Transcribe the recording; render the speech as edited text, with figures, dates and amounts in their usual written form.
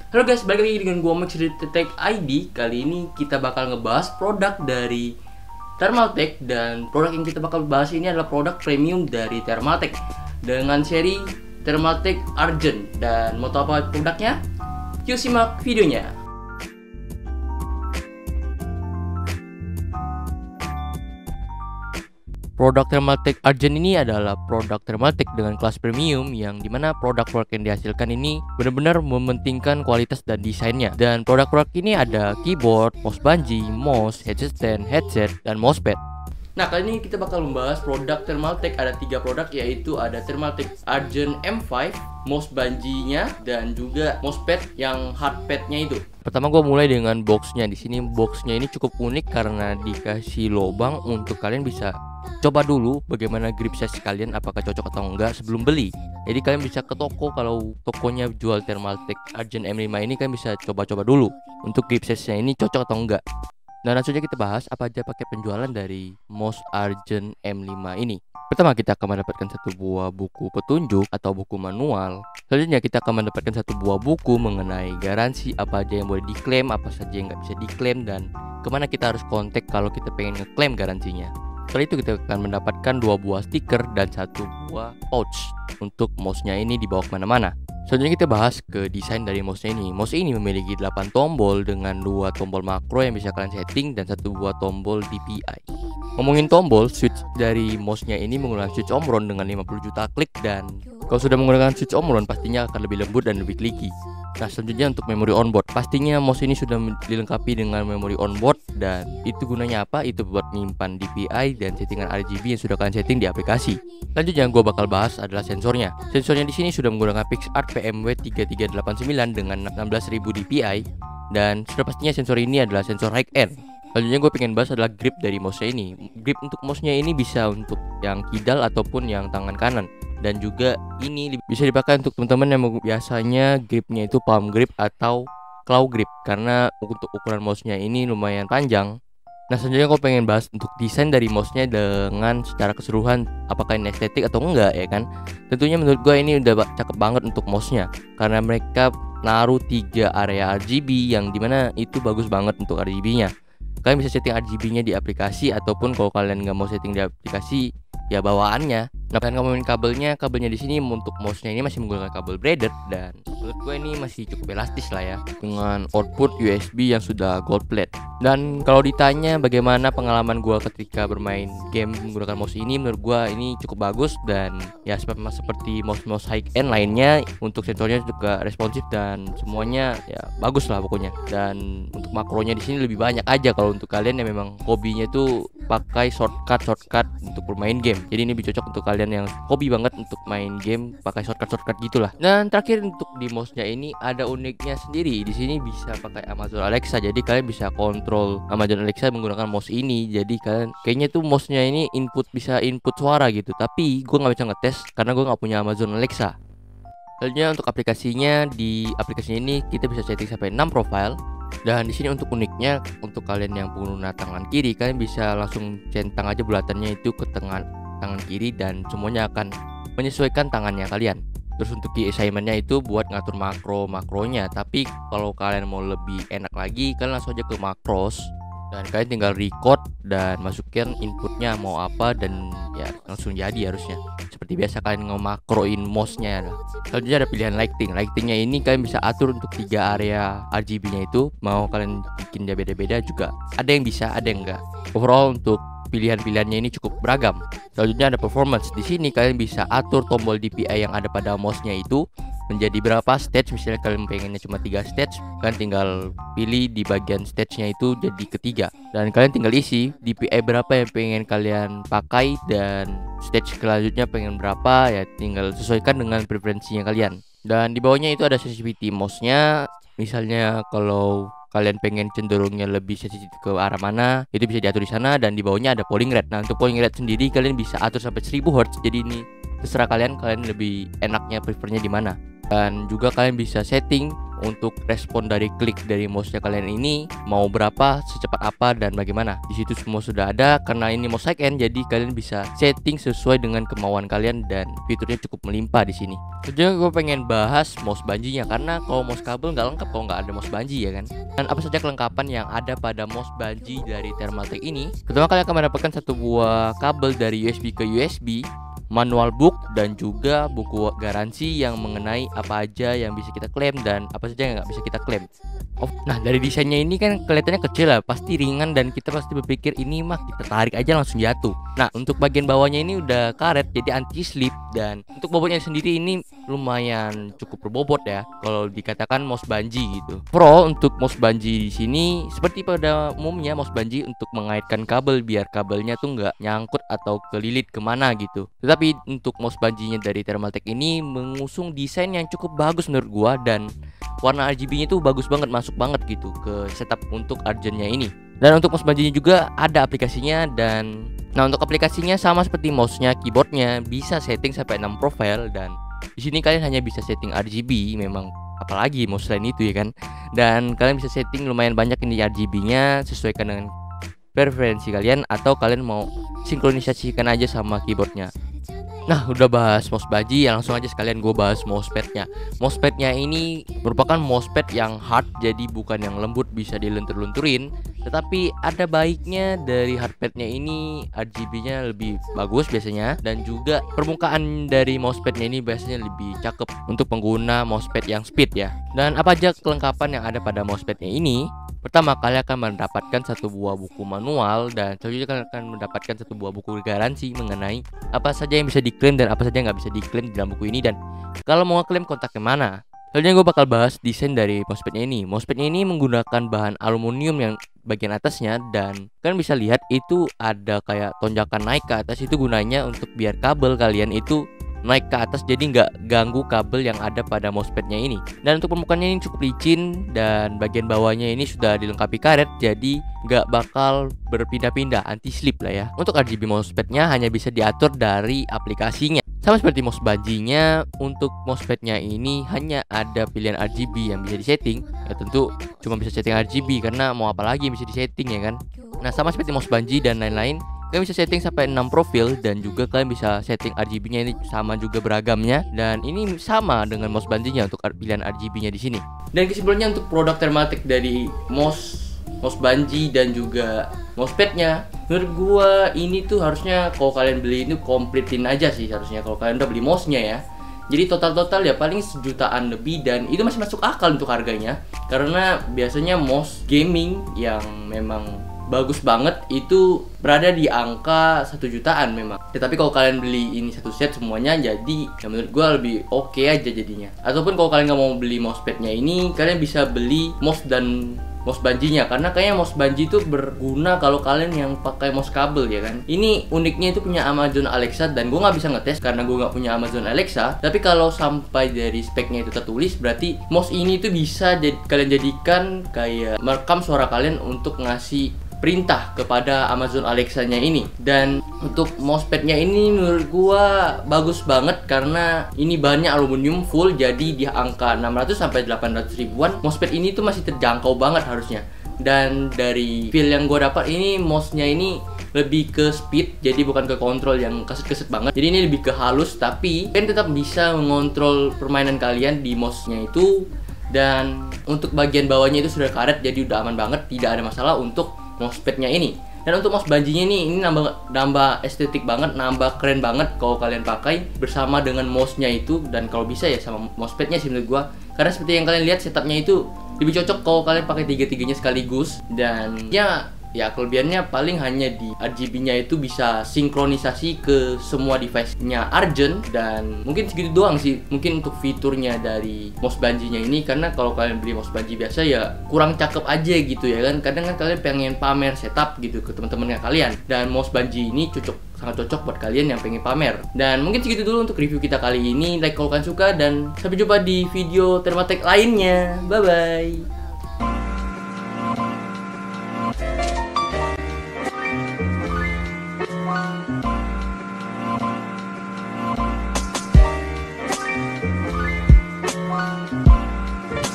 Halo guys, balik lagi dengan gua Max dari Tech ID. Kali ini kita bakal ngebahas produk dari Thermaltake. Dan produk yang kita bakal bahas ini adalah produk premium dari Thermaltake dengan seri Thermaltake Argent. Dan mau tahu apa produknya? Yuk simak videonya. Produk Thermaltake Argent ini adalah produk Thermaltake dengan kelas premium, yang dimana produk-produk yang dihasilkan ini benar-benar mementingkan kualitas dan desainnya. Dan produk-produk ini ada keyboard, mouse bungee, mouse, headset stand, headset, dan mousepad. Nah, kali ini kita bakal membahas produk Thermaltake. Ada 3 produk, yaitu ada Thermaltake Argent M5, mouse bungee-nya, dan juga mousepad yang hardpad-nya itu. Pertama gue mulai dengan boxnya. Di sini boxnya ini cukup unik karena dikasih lubang untuk kalian bisa coba dulu bagaimana grip size kalian, apakah cocok atau enggak sebelum beli. Jadi kalian bisa ke toko, kalau tokonya jual Thermaltake Argent M5 ini, kalian bisa coba-coba dulu untuk grip size-nya ini cocok atau enggak. Dan langsung aja kita bahas apa aja pakai penjualan dari mouse Argent M5 ini. Pertama, kita akan mendapatkan satu buah buku petunjuk atau buku manual. Selanjutnya kita akan mendapatkan satu buah buku mengenai garansi, apa aja yang boleh diklaim, apa saja yang nggak bisa diklaim, dan kemana kita harus kontak kalau kita pengen ngeklaim garansinya. Setelah itu kita akan mendapatkan 2 buah stiker dan 1 buah pouch untuk mouse-nya ini dibawa kemana-mana. Selanjutnya kita bahas ke desain dari mouse-nya ini. Mouse ini memiliki 8 tombol dengan 2 tombol makro yang bisa kalian setting dan 1 buah tombol DPI. Ngomongin tombol, switch dari mouse-nya ini menggunakan switch Omron dengan 50 juta klik, dan kalau sudah menggunakan switch Omron pastinya akan lebih lembut dan lebih clicky. Nah, selanjutnya untuk memori onboard, pastinya mouse ini sudah dilengkapi dengan memori onboard, dan itu gunanya apa? Itu buat menyimpan DPI dan settingan RGB yang sudah kalian setting di aplikasi. Selanjutnya yang gue bakal bahas adalah sensornya. Sensornya di sini sudah menggunakan PixArt PMW3389 dengan 16.000 DPI, dan sudah pastinya sensor ini adalah sensor high end. Selanjutnya gue pengen bahas adalah grip dari mouse-nya ini. Grip untuk mouse-nya ini bisa untuk yang kidal ataupun yang tangan kanan, dan juga ini bisa dipakai untuk teman-teman yang biasanya gripnya itu palm grip atau claw grip, karena untuk ukuran mouse-nya ini lumayan panjang. Nah, selanjutnya gue pengen bahas untuk desain dari mouse-nya dengan secara keseluruhan, apakah ini estetik atau enggak, ya kan. Tentunya menurut gue ini udah cakep banget untuk mouse-nya, karena mereka naruh 3 area RGB yang dimana itu bagus banget untuk RGB-nya. Kalian bisa setting RGB-nya di aplikasi, ataupun kalau kalian nggak mau setting di aplikasi, ya bawaannya. Nah, kalian ngomongin kabelnya di sini untuk mouse-nya ini masih menggunakan kabel braided, dan menurut gue ini masih cukup elastis lah ya, dengan output USB yang sudah gold plate. Dan kalau ditanya bagaimana pengalaman gue ketika bermain game menggunakan mouse ini, menurut gue ini cukup bagus, dan ya seperti mouse high end lainnya, untuk sensornya juga responsif dan semuanya ya bagus lah pokoknya. Dan untuk makronya di sini lebih banyak aja kalau untuk kalian yang memang hobinya tuh pakai shortcut untuk bermain game. Jadi ini lebih cocok untuk kalian yang hobi banget untuk main game pakai shortcut gitulah. Dan terakhir untuk di mouse-nya ini ada uniknya sendiri. Di sini bisa pakai Amazon Alexa. Jadi kalian bisa kontrol Amazon Alexa menggunakan mouse ini. Jadi kalian kayaknya tuh mouse-nya ini bisa input suara gitu. Tapi gue nggak bisa ngetes karena gue nggak punya Amazon Alexa. Selanjutnya untuk aplikasinya, di aplikasinya ini kita bisa setting sampai 6 profile. Dan di sini untuk uniknya, untuk kalian yang pengguna tangan kiri, kalian bisa langsung centang aja bulatannya itu ke tangan kiri, dan semuanya akan menyesuaikan tangannya kalian. Terus untuk key assignment-nya itu buat ngatur makronya. Tapi kalau kalian mau lebih enak lagi, kalian langsung aja ke makros, dan kalian tinggal record dan masukin inputnya mau apa, dan ya langsung jadi harusnya. Seperti biasa kalian ngemakroin mouse-nya. Selanjutnya ada pilihan lightingnya ini kalian bisa atur untuk 3 area RGB-nya itu, mau kalian bikin dia beda-beda juga. Ada yang bisa, ada yang enggak. Overall untuk pilihan-pilihannya ini cukup beragam. Selanjutnya ada performance. Di sini kalian bisa atur tombol DPI yang ada pada mouse-nya itu menjadi berapa stage. Misalnya kalian pengennya cuma 3 stage, kalian tinggal pilih di bagian stage-nya itu jadi ketiga, dan kalian tinggal isi DPI berapa yang pengen kalian pakai, dan stage selanjutnya pengen berapa, ya tinggal sesuaikan dengan preferensinya kalian. Dan di bawahnya itu ada sensitivity mouse-nya. Misalnya kalau kalian pengen cenderungnya lebih sensitif ke arah mana, itu bisa diatur di sana. Dan di bawahnya ada polling rate. Nah, untuk polling rate sendiri kalian bisa atur sampai 1000 Hz. Jadi ini terserah kalian lebih enaknya prefernya di mana. Dan juga kalian bisa setting untuk respon dari klik dari mouse-nya kalian ini mau berapa, secepat apa, dan bagaimana. Di situ semua sudah ada. Karena ini mouse high-end, jadi kalian bisa setting sesuai dengan kemauan kalian dan fiturnya cukup melimpah di sini. Sejujurnya gue pengen bahas mouse banjinya, karena kalau mouse kabel nggak lengkap kalau nggak ada mouse banji ya kan. Dan apa saja kelengkapan yang ada pada mouse banji dari Thermaltake ini? Pertama, kalian akan mendapatkan satu buah kabel dari USB ke USB, manual book, dan juga buku garansi yang mengenai apa aja yang bisa kita klaim dan apa saja yang nggak bisa kita klaim. Nah, dari desainnya ini kan kelihatannya kecil lah, pasti ringan, dan kita pasti berpikir ini mah kita tarik aja langsung jatuh. Nah, untuk bagian bawahnya ini udah karet jadi anti slip, dan untuk bobotnya sendiri ini lumayan cukup berbobot ya kalau dikatakan mouse banji gitu. Pro untuk mouse banji di sini seperti pada umumnya mouse banji untuk mengaitkan kabel biar kabelnya tuh nggak nyangkut atau kelilit kemana gitu. Tetapi untuk mouse banjinya dari Thermaltake ini mengusung desain yang cukup bagus menurut gua, dan warna RGB-nya tuh bagus banget, masuk banget gitu ke setup untuk Argent-nya ini. Dan untuk mouse banjinya juga ada aplikasinya, dan nah untuk aplikasinya sama seperti mouse-nya, keyboard-nya bisa setting sampai 6 profile, dan di sini kalian hanya bisa setting RGB, memang apalagi mouse lain itu ya kan. Dan kalian bisa setting lumayan banyak ini RGB-nya sesuaikan dengan preferensi kalian, atau kalian mau sinkronisasikan aja sama keyboardnya. Nah, udah bahas mousepad ya, langsung aja sekalian gue bahas mousepadnya. Mousepadnya ini merupakan mousepad yang hard, jadi bukan yang lembut bisa dilentur-lunturin. Tetapi ada baiknya dari hardpadnya ini RGB-nya lebih bagus biasanya, dan juga permukaan dari mousepadnya ini biasanya lebih cakep untuk pengguna mousepad yang speed ya. Dan apa aja kelengkapan yang ada pada mousepadnya ini? Pertama, kalian akan mendapatkan satu buah buku manual, dan selanjutnya kalian akan mendapatkan satu buah buku garansi mengenai apa saja yang bisa diklaim dan apa saja yang nggak bisa diklaim di dalam buku ini, dan kalau mau klaim kontak kemana. Selanjutnya gue bakal bahas desain dari mousepadnya ini. Mousepadnya ini menggunakan bahan aluminium yang bagian atasnya, dan kalian bisa lihat itu ada kayak tonjakan naik ke atas. Itu gunanya untuk biar kabel kalian itu naik ke atas, jadi nggak ganggu kabel yang ada pada mousepadnya ini. Dan untuk permukaannya ini cukup licin, dan bagian bawahnya ini sudah dilengkapi karet, jadi nggak bakal berpindah-pindah, anti slip lah ya. Untuk RGB mousepadnya hanya bisa diatur dari aplikasinya, sama seperti mouse banjinya. Untuk mousepadnya ini hanya ada pilihan RGB yang bisa disetting ya, tentu cuma bisa setting RGB karena mau apa lagi yang bisa disetting ya kan. Nah, sama seperti mouse banji dan lain-lain, kalian bisa setting sampai 6 profil, dan juga kalian bisa setting RGB-nya ini sama juga beragamnya, dan ini sama dengan mouse banjinya untuk pilihan RGB-nya di sini. Dan kesimpulannya untuk produk Thermaltake dari mouse banji dan juga mousepad-nya, menurut gua ini tuh harusnya kalau kalian beli itu kompletin aja sih harusnya kalau kalian udah beli mouse-nya ya. Jadi total ya paling 1 jutaan lebih, dan itu masih masuk akal untuk harganya, karena biasanya mouse gaming yang memang bagus banget itu berada di angka 1 jutaan memang. Tetapi kalau kalian beli ini satu set semuanya, jadi ya menurut gue lebih oke aja jadinya. Ataupun kalau kalian nggak mau beli mousepadnya ini, kalian bisa beli mouse dan mouse banjinya, karena kayaknya mouse banji itu berguna kalau kalian yang pakai mouse kabel ya kan. Ini uniknya itu punya Amazon Alexa, dan gue nggak bisa ngetes karena gue nggak punya Amazon Alexa. Tapi kalau sampai dari speknya itu tertulis, berarti mouse ini itu bisa kalian jadikan kayak merekam suara kalian untuk ngasih perintah kepada Amazon Alexa-nya ini. Dan untuk mousepadnya ini menurut gua bagus banget, karena ini bahannya aluminium full, jadi di angka 600 sampai 800 ribuan mousepad ini tuh masih terjangkau banget harusnya. Dan dari feel yang gua dapat ini, mouse-nya ini lebih ke speed, jadi bukan ke kontrol yang keset-keset banget. Jadi ini lebih ke halus, tapi kalian tetap bisa mengontrol permainan kalian di mouse-nya itu. Dan untuk bagian bawahnya itu sudah karet, jadi udah aman banget, tidak ada masalah untuk mousepadnya ini. Dan untuk mouse banjinya ini nambah estetik banget, nambah keren banget kalau kalian pakai bersama dengan mouse-nya itu, dan kalau bisa ya sama mousepadnya sih menurut gua. Karena seperti yang kalian lihat, setupnya itu lebih cocok kalau kalian pakai tiga-tiganya sekaligus. Dan ya kelebihannya paling hanya di RGB-nya itu bisa sinkronisasi ke semua device-nya Argent, dan mungkin segitu doang sih mungkin untuk fiturnya dari mouse banjinya ini. Karena kalau kalian beli mouse banji biasa ya kurang cakep aja gitu ya kan. Kadang kan kalian pengen pamer setup gitu ke teman-temannya kalian, dan mouse banji ini sangat cocok buat kalian yang pengen pamer. Dan mungkin segitu dulu untuk review kita kali ini. Like kalau kalian suka, dan sampai jumpa di video Thermaltake lainnya. Bye bye.